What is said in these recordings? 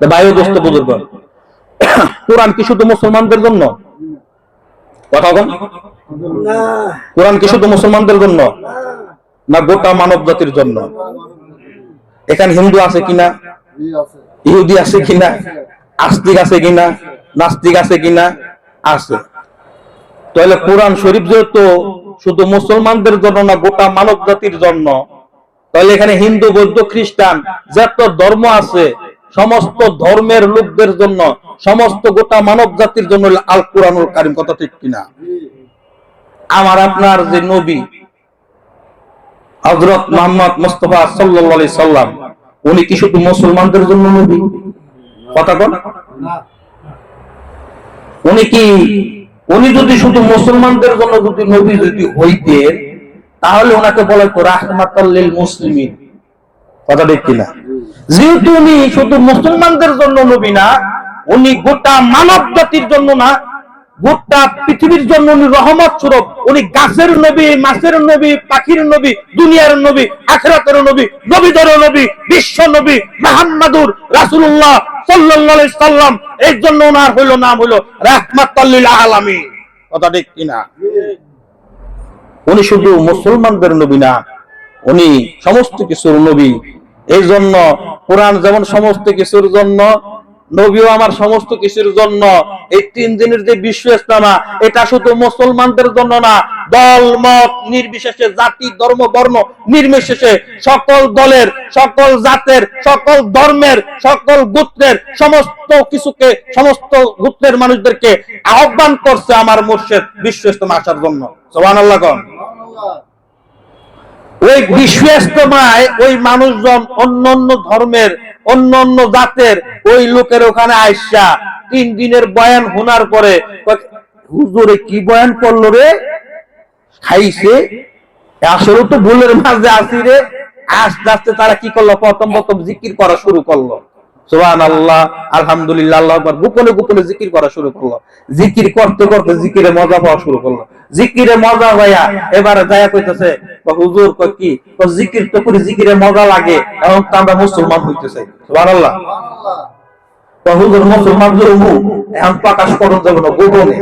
ভাইও দোস্ত বুজুর্গ, কোরআন কি শুধু মুসলমানদের জন্য? কথা বল। কোরআন কি শুধু মুসলমানদের জন্য না গোটা মানব জাতির জন্য? এখানে হিন্দু আছে কিনা, ইহুদি আছে কিনা, আস্তিক আছে কিনা, নাস্তিক আছে কিনা? আছে। তাহলে কোরআন শরীফ যেহেতু শুধু মুসলমানদের জন্য না গোটা মানব জাতির জন্য, তাহলে এখানে হিন্দু, বৌদ্ধ, খ্রিস্টান যত ধর্ম আছে সমস্ত ধর্মের লোকদের জন্য, সমস্ত গোটা মানব জাতির জন্য আল কোরআনুল কারীম। কথা ঠিক কিনা? আমার আপনার যে নবী হযরত মুহাম্মদ মুস্তাফা সাল্লাল্লাহু আলাইহি সাল্লাম, উনি কি শুধু মুসলমানদের জন্য নবী? কথা বল। উনি যদি শুধু মুসলমানদের জন্য যদি নবী যদি হইতেন, তাহলে ওনাকে বলা হতো রাহমাতাল লিল মুসলিমিন। কথা ঠিক কিনা? যেহেতু উনি শুধু মুসলমানদের জন্য নবী না, উনি গোটা মানব জাতির জন্য না, গোটা পৃথিবীর জন্য উনি রহমত স্বরূপ। উনি গাছের নবী, মাছের নবী, পাখির নবী, দুনিয়ার নবী, আখিরাতের নবী, নবীদের নবী, বিশ্ব নবী মুহাম্মদুর রাসূলুল্লাহ সাল্লাল্লাহু আলাইহি সাল্লাম। এর জন্য ওনার হলো নাম হলো রাহমাতাল লিল আলামিন। কথা ঠিক কিনা? উনি শুধু মুসলমানদের নবী না, উনি সমস্ত কিছুর নবী। এই জন্য কোরআন যেমন সমস্ত কিছুর জন্য, নবীও আমার সমস্ত কিছুর জন্য। এই 3 দিনের যে বিশ্ব ইজতেমা, এটা শুধু মুসলমানদের জন্য না, দল মত নির্বিশেষে, জাতি ধর্ম বর্ণ নির্বিশেষে, সকল দলের, সকল জাতের, সকল ধর্মের, সকল গোত্রের সমস্ত কিছুকে, সমস্ত গোত্রের মানুষদেরকে আহ্বান করছে আমার মুর্শিদ বিশ্ব ইজতেমা আসার জন্য। সুবহানাল্লাহ। ওই বিশ্ব ইজতেমায় ওই মানুষজন অন্য অন্য ধর্মের, অন্য অন্য জাতের ওই লোকের ওখানে আইসা 3 দিনের বয়ান শোনার পরে, হুজুরে কি বয়ান করলো রে, খাইছে আসলে তো ভুলের মাঝে আসি রে। আস্তে আস্তে তারা কি করলো, প্রথম জিকির করা শুরু করলো। সুবহানাল্লাহ, আলহামদুলিল্লাহ, আল্লাহু আকবার, গোপনে গোপনে জিকির করা শুরু করলো। জিকির করতে করতে জিকিরে মজা পাওয়া শুরু করলো। জিকিরে মজা ভাইয়া এবারে যায়া কইতেছে, হুজুর কই কি জিকির তো করি, জিকিরে মজা লাগে, এখন তো আমরা মুসলমান হইতেছে। সুবহানাল্লাহ। হুজুর মুসলমান জরুমু, এখন প্রকাশ করুন যাবে না, গোপনে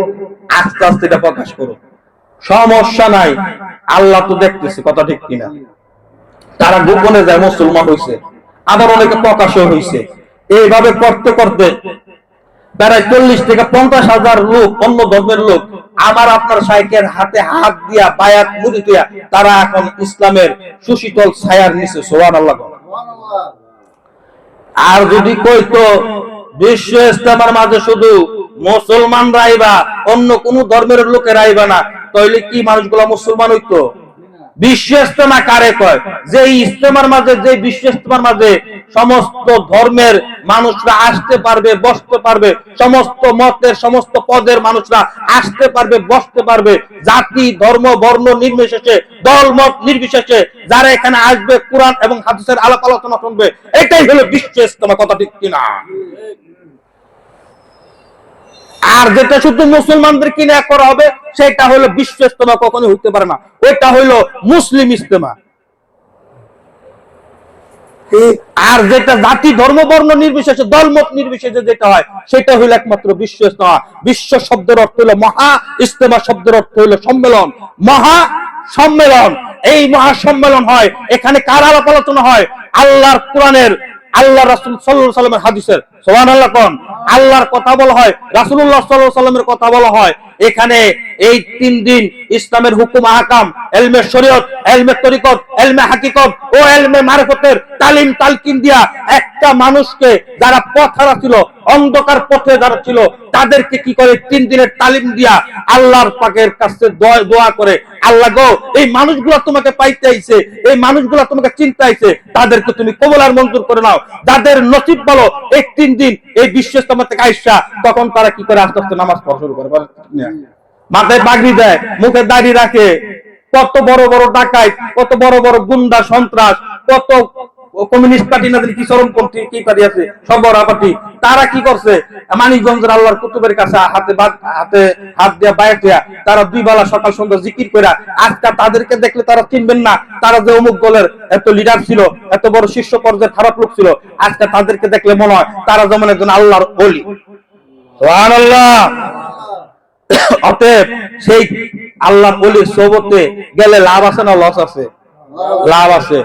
আস্তে আস্তে এটা প্রকাশ করুন, সমস্যা নাই, আল্লাহ তো দেখতেছে। কথা ঠিক কিনা? তারা গোপনে যায় মুসলমান হইছে, আবার অনেকে প্রকাশও হইছে। এইভাবে করতে করতে প্রায় 40 থেকে 50,000 লোক, অন্য ধর্মের লোক, আমার আপনার শাইখের হাতে হাত দিয়া বায়াত মুড়ি দিয়া তারা এখন ইসলামের সুশীতল ছায়ার নিচে। সুবহানাল্লাহ। আর যদি কইতো বিশ্ব ইজতেমার মাঝে শুধু মুসলমানরা আইবা, অন্য কোন ধর্মের লোকেরা আইবা না, তাহলে কি মানুষগুলা মুসলমান হইতো? বিশ্ব ইজতেমা কারে কয়? যে ইজতেমার মাঝে, যে বিশ্ব ইজতেমার মাঝে সমস্ত ধর্মের মানুষরা আসতে পারবে, বসতে পারবে, সমস্ত মতের, সমস্ত পদের মানুষরা আসতে পারবে, বসতে পারবে, জাতি ধর্ম বর্ণ নির্বিশেষে, দল মত নির্বিশেষে যারা এখানে আসবে, কোরআন এবং হাদিসের আলাপ আলোচনা শুনবে, এটাই হলো বিশ্ব ইজতেমা। কথা ঠিক কিনা? আর যেটা শুধু মুসলমানদের কিনা করা হবে, সেটা হলো বিশ্ব ইজতেমা, কখনো হইতে পারে না। ওইটা হলো মুসলিম ইজতেমা। আর যেটা জাতি ধর্ম বর্ণ নির্বিশেষে, দলমত নির্বিশেষে যেটা হয়, সেটা হলো একমাত্র বিশ্ব ইজতেমা। বিশ্ব শব্দের অর্থ হলো মহা, ইজতেমা শব্দের অর্থ হলো সম্মেলন, মহা সম্মেলন। এই মহা সম্মেলন হয়, এখানে কার আলাপ আলোচনা হয়? আল্লাহর কোরআনের, আল্লাহ রাসূল সাল্লাল্লাহু আলাইহি ওয়াসাল্লামের হাদিসের। সুবহানাল্লাহ। কোন আল্লাহর কথা বলা হয়, রাসূলুল্লাহ সাল্লাল্লাহু আলাইহি ওয়াসাল্লামের কথা বলা হয়। এখানে এই 3 দিন ইসলামের হুকুম আহকাম, ইলমে শরীয়ত, ইলমে তরিকত, ইলমে হাকিকত ও ইলমে মারিফতের তালিম তালকিন দিয়া একটা মানুষকে, যারা পথহারা ছিল, অন্ধকার পথে যারা ছিল, তাদেরকে কি করে 3 দিনের তালিম দিয়া আল্লাহর পাকের কাছে দোয়া করে, আল্লাহ গো, এই মানুষগুলো তোমাকে পাইতে আইছে, এই মানুষগুলো তোমাকে চিনতে আইছে, তাদেরকে তুমি কবুল আর মঞ্জুর করে নাও। যাদের নসিব বলো এই 3 দিন এই বিশ্ব ইজতেমা থেকে আইসা, তখন তারা কি করে আস্তে আস্তে নামাজ পড়া শুরু করে, মাথায় পাগড়ি দেয়, মুখে দাড়ি রাখে। কত বড় বড় ডাকাত, কত বড় বড় গুন্ডা সন্ত্রাস, কত কমিউনিস্ট পার্টি না কি চরমপন্থী কি পার্টি আছে সর্বরা পার্টি, তারা কি করছে মানিকগঞ্জের আল্লাহর কুতুবের কাছে হাতে হাত দিয়া বায়াত দিয়া তারা 2 বেলা সকাল সন্ধ্যা জিকির কইরা আজকে তাদেরকে দেখলে তারা চিনবেন না তারা যে অমুক দলের এত লিডার ছিল, এত বড় শীর্ষ পর্যায়ের খারাপ লোক ছিল, আজকে তাদেরকে দেখলে মনে হয় তারা যেমন একজন আল্লাহর ওলি। সুবহানাল্লাহ। অতএব সেই আল্লাহর ওলির সোহবতে গেলে লাভ আছে না লস আছে? লাভ আছে।